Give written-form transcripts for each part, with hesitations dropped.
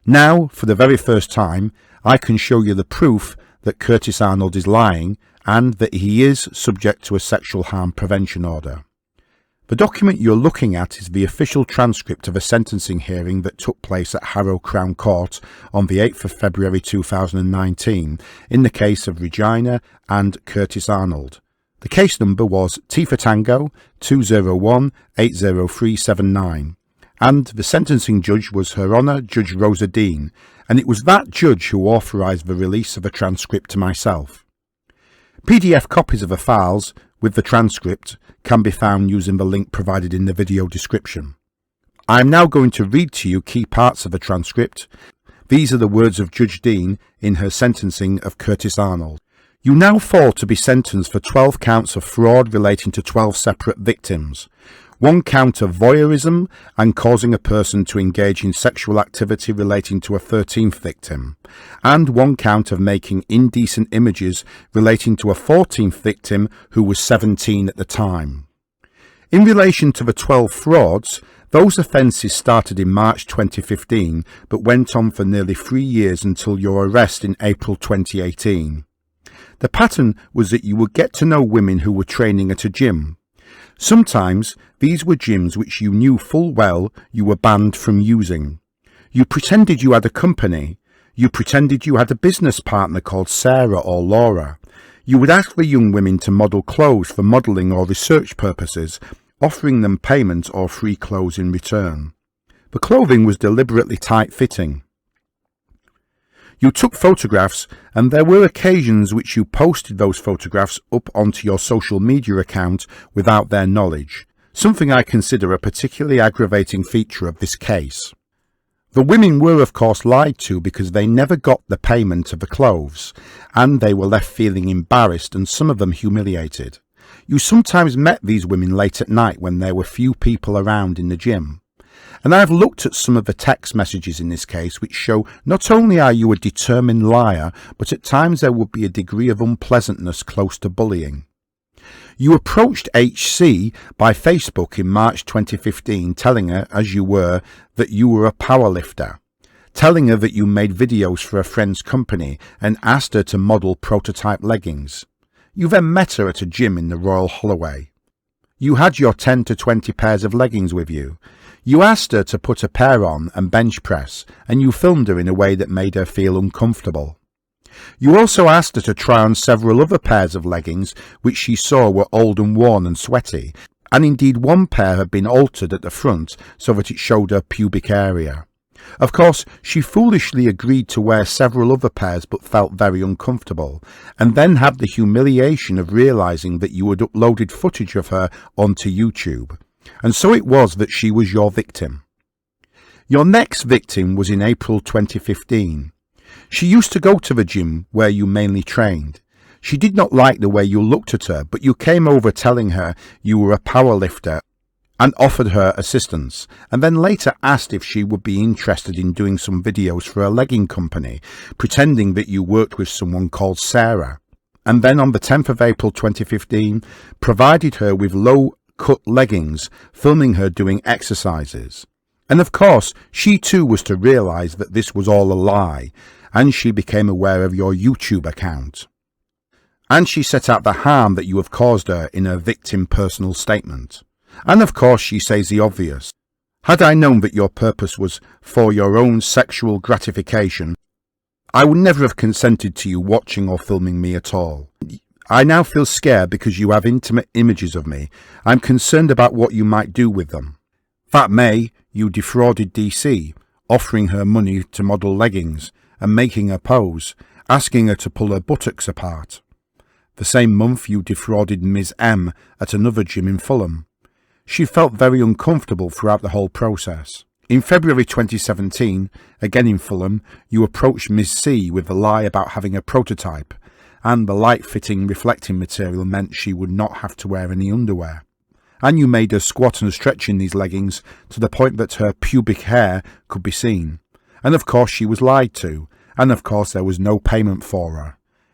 Now, for the very first time, I can show you the proof that Curtis Arnold is lying and that he is subject to a sexual harm prevention order. The document you're looking at is the official transcript of a sentencing hearing that took place at Harrow Crown Court on the 8th of February 2019 in the case of Regina and Curtis Arnold. The case number was T for Tango 201-80379, and the sentencing judge was Her Honour Judge Rosa Dean, and it was that judge who authorised the release of a transcript to myself. PDF copies of the files with the transcript can be found using the link provided in the video description. I am now going to read to you key parts of the transcript. These are the words of Judge Dean in her sentencing of Curtis Arnold. You now fall to be sentenced for 12 counts of fraud relating to 12 separate victims. 1 count of voyeurism and causing a person to engage in sexual activity relating to a 13th victim, and 1 count of making indecent images relating to a 14th victim who was 17 at the time. In relation to the 12 frauds, those offences started in March 2015 but went on for nearly 3 years until your arrest in April 2018. The pattern was that you would get to know women who were training at a gym. Sometimes these were gyms which you knew full well you were banned from using. You pretended you had a company. You pretended you had a business partner called Sarah or Laura. You would ask the young women to model clothes for modelling or research purposes, offering them payment or free clothes in return. The clothing was deliberately tight-fitting. You took photographs, and there were occasions which you posted those photographs up onto your social media account without their knowledge, something I consider a particularly aggravating feature of this case. The women were of course lied to because they never got the payment of the clothes, and they were left feeling embarrassed and some of them humiliated. You sometimes met these women late at night when there were few people around in the gym. And I have looked at some of the text messages in this case which show not only are you a determined liar, but at times there would be a degree of unpleasantness close to bullying. You approached HC by Facebook in March 2015 telling her, as you were, that you were a powerlifter, telling her that you made videos for a friend's company and asked her to model prototype leggings. You then met her at a gym in the Royal Holloway. You had your 10 to 20 pairs of leggings with you. You asked her to put a pair on and bench press, and you filmed her in a way that made her feel uncomfortable. You also asked her to try on several other pairs of leggings which she saw were old and worn and sweaty, and indeed one pair had been altered at the front so that it showed her pubic area. Of course, she foolishly agreed to wear several other pairs but felt very uncomfortable, and then had the humiliation of realising that you had uploaded footage of her onto YouTube. And so it was that she was your victim. Your next victim was in April 2015. She used to go to the gym where you mainly trained. She did not like the way you looked at her, but you came over telling her you were a powerlifter and offered her assistance, and then later asked if she would be interested in doing some videos for a legging company, pretending that you worked with someone called Sarah. And then on the 10th of April 2015, provided her with low-cut leggings, filming her doing exercises. And of course, she too was to realise that this was all a lie, and she became aware of your YouTube account. And she set out the harm that you have caused her in her victim personal statement. And of course she says the obvious. Had I known that your purpose was for your own sexual gratification, I would never have consented to you watching or filming me at all. I now feel scared because you have intimate images of me. I'm concerned about what you might do with them. That May, you defrauded DC, offering her money to model leggings and making her pose, asking her to pull her buttocks apart. The same month you defrauded Ms. M at another gym in Fulham. She felt very uncomfortable throughout the whole process. In February 2017, again in Fulham, you approached Ms. C with a lie about having a prototype, and the light-fitting reflecting material meant she would not have to wear any underwear. And you made her squat and stretch in these leggings to the point that her pubic hair could be seen. And of course she was lied to, and of course there was no payment for her.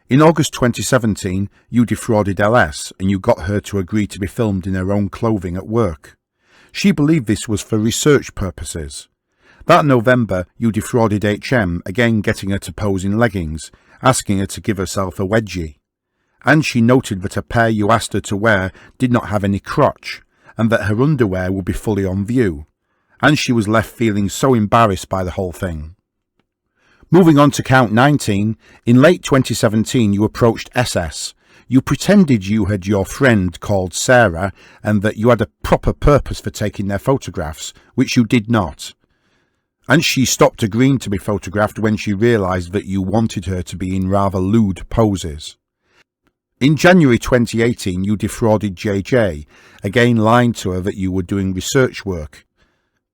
In August 2017, you defrauded LS and you got her to agree to be filmed in her own clothing at work. She believed this was for research purposes. That November, you defrauded HM, again getting her to pose in leggings, asking her to give herself a wedgie. And she noted that a pair you asked her to wear did not have any crotch, and that her underwear would be fully on view. And she was left feeling so embarrassed by the whole thing. Moving on to count 19, in late 2017 you approached SS. You pretended you had your friend called Sarah and that you had a proper purpose for taking their photographs, which you did not. And she stopped agreeing to be photographed when she realised that you wanted her to be in rather lewd poses. In January 2018 you defrauded JJ, again lying to her that you were doing research work,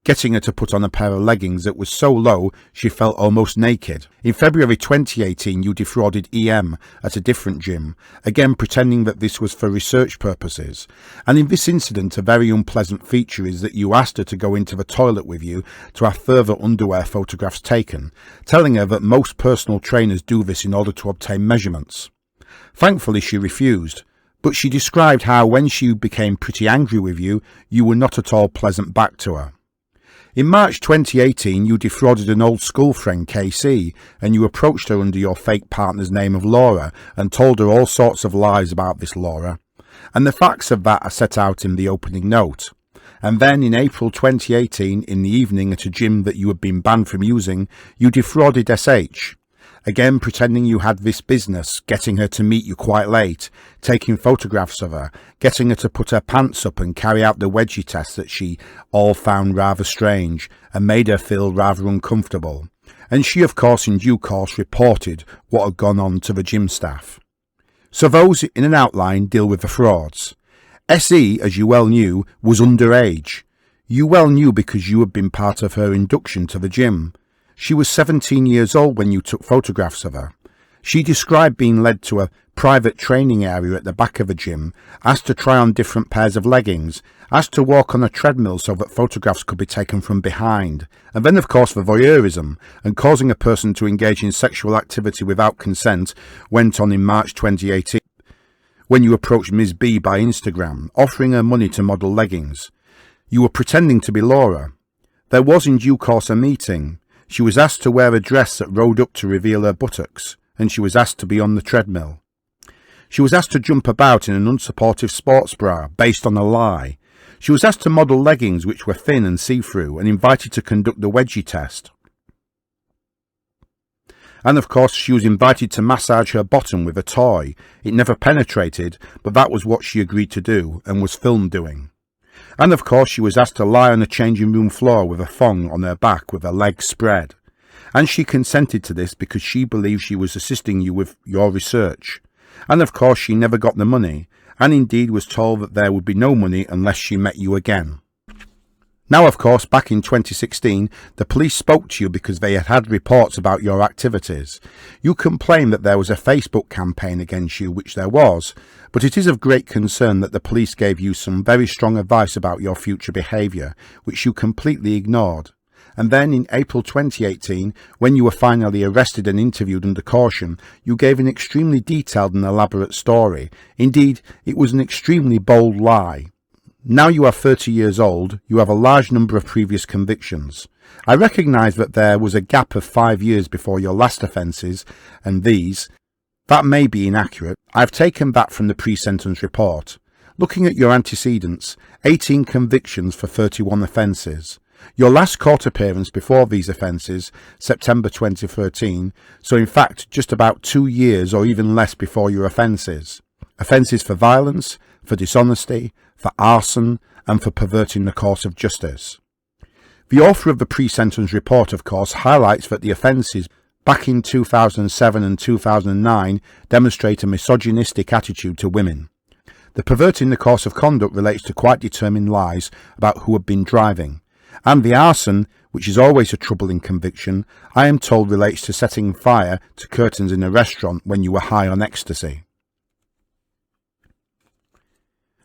getting her to put on a pair of leggings that was so low she felt almost naked. In February 2018 you defrauded EM at a different gym, again pretending that this was for research purposes. And in this incident a very unpleasant feature is that you asked her to go into the toilet with you to have further underwear photographs taken, telling her that most personal trainers do this in order to obtain measurements. Thankfully she refused, but she described how when she became pretty angry with you, you were not at all pleasant back to her. In March 2018 you defrauded an old school friend KC, and you approached her under your fake partner's name of Laura and told her all sorts of lies about this Laura, and the facts of that are set out in the opening note. And then in April 2018, in the evening at a gym that you had been banned from using, you defrauded SH. Again pretending you had this business, getting her to meet you quite late, taking photographs of her, getting her to put her pants up and carry out the wedgie test that she all found rather strange and made her feel rather uncomfortable. And she of course in due course reported what had gone on to the gym staff. So those in an outline deal with the frauds. SE, as you well knew, was underage. You well knew because you had been part of her induction to the gym. She was 17 years old when you took photographs of her. She described being led to a private training area at the back of the gym, asked to try on different pairs of leggings, asked to walk on a treadmill so that photographs could be taken from behind, and then of course the voyeurism and causing a person to engage in sexual activity without consent went on in March 2018, when you approached Ms. B by Instagram, offering her money to model leggings. You were pretending to be Laura. There was in due course a meeting. She was asked to wear a dress that rode up to reveal her buttocks, and she was asked to be on the treadmill. She was asked to jump about in an unsupportive sports bra, based on a lie. She was asked to model leggings which were thin and see-through, and invited to conduct the wedgie test. And of course she was invited to massage her bottom with a toy. It never penetrated, but that was what she agreed to do, and was filmed doing. And of course she was asked to lie on a changing room floor with a thong on her back with her legs spread. And she consented to this because she believed she was assisting you with your research. And of course she never got the money, and indeed was told that there would be no money unless she met you again. Now of course back in 2016 the police spoke to you because they had had reports about your activities. You complained that there was a Facebook campaign against you, which there was, but it is of great concern that the police gave you some very strong advice about your future behaviour, which you completely ignored. And then in April 2018, when you were finally arrested and interviewed under caution, you gave an extremely detailed and elaborate story. Indeed, it was an extremely bold lie. Now you are 30 years old, you have a large number of previous convictions. I recognise that there was a gap of 5 years before your last offences, and that may be inaccurate. I've taken that from the pre-sentence report. Looking at your antecedents, 18 convictions for 31 offences. Your last court appearance before these offences, September 2013, so in fact just about 2 years or even less before your offences. Offences for violence, for dishonesty, for arson, and for perverting the course of justice. The author of the pre-sentence report, of course, highlights that the offences back in 2007 and 2009 demonstrate a misogynistic attitude to women. The perverting the course of conduct relates to quite determined lies about who had been driving. And the arson, which is always a troubling conviction, I am told relates to setting fire to curtains in a restaurant when you were high on ecstasy.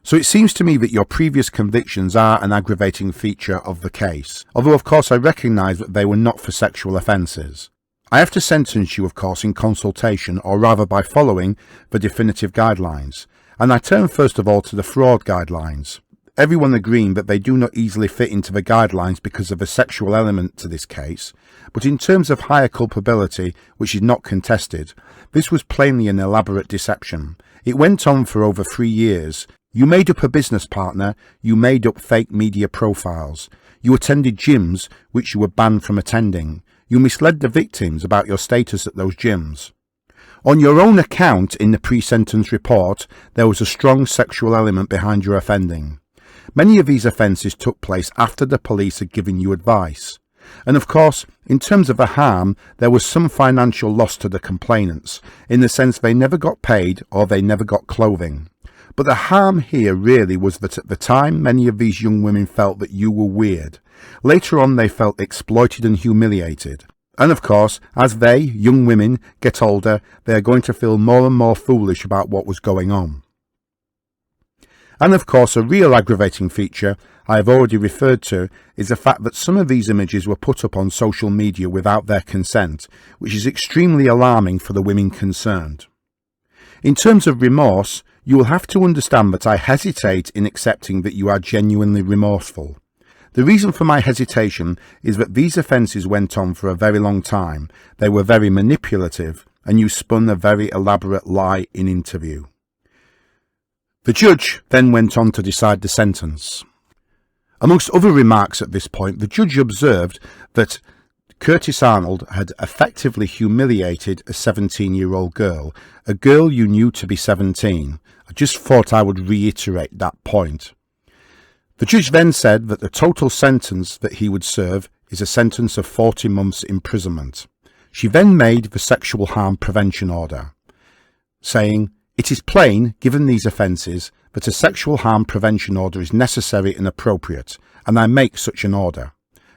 So it seems to me that your previous convictions are an aggravating feature of the case, although of course I recognise that they were not for sexual offences. I have to sentence you of course in consultation, or rather by following the definitive guidelines, and I turn first of all to the fraud guidelines. everyone agreeing that they do not easily fit into the guidelines because of a sexual element to this case, but in terms of higher culpability, which is not contested, this was plainly an elaborate deception. It went on for over 3 years. You made up a business partner, you made up fake media profiles, you attended gyms which you were banned from attending, you misled the victims about your status at those gyms. On your own account in the pre-sentence report, there was a strong sexual element behind your offending. Many of these offences took place after the police had given you advice. And of course, in terms of the harm, there was some financial loss to the complainants, in the sense they never got paid or they never got clothing. But the harm here really was that at the time many of these young women felt that you were weird. Later on they felt exploited and humiliated. And of course, as they, young women, get older, they are going to feel more and more foolish about what was going on. And of course, a real aggravating feature I have already referred to is the fact that some of these images were put up on social media without their consent, which is extremely alarming for the women concerned. In terms of remorse, you will have to understand that I hesitate in accepting that you are genuinely remorseful. The reason for my hesitation is that these offences went on for a very long time, they were very manipulative, and you spun a very elaborate lie in interview. The judge then went on to decide the sentence. Amongst other remarks at this point, the judge observed that Curtis Arnold had effectively humiliated a 17-year-old girl, a girl you knew to be 17. I just thought I would reiterate that point. The judge then said that the total sentence that he would serve is a sentence of 40 months imprisonment. She then made the sexual harm prevention order, saying, "It is plain, given these offences, that a sexual harm prevention order is necessary and appropriate, and I make such an order.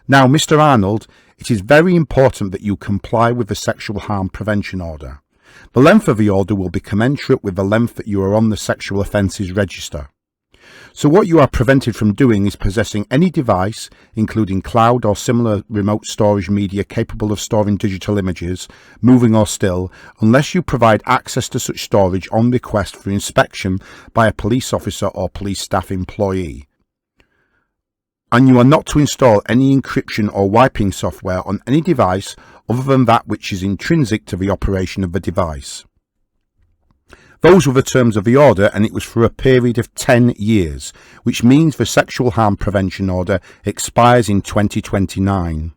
Now, Mr. Arnold, it is very important that you comply with the sexual harm prevention order. The length of the order will be commensurate with the length that you are on the sexual offences register. So what you are prevented from doing is possessing any device, including cloud or similar remote storage media capable of storing digital images, moving or still, unless you provide access to such storage on request for inspection by a police officer or police staff employee. And you are not to install any encryption or wiping software on any device other than that which is intrinsic to the operation of the device." Those were the terms of the order, and it was for a period of 10 years, which means the sexual harm prevention order expires in 2029.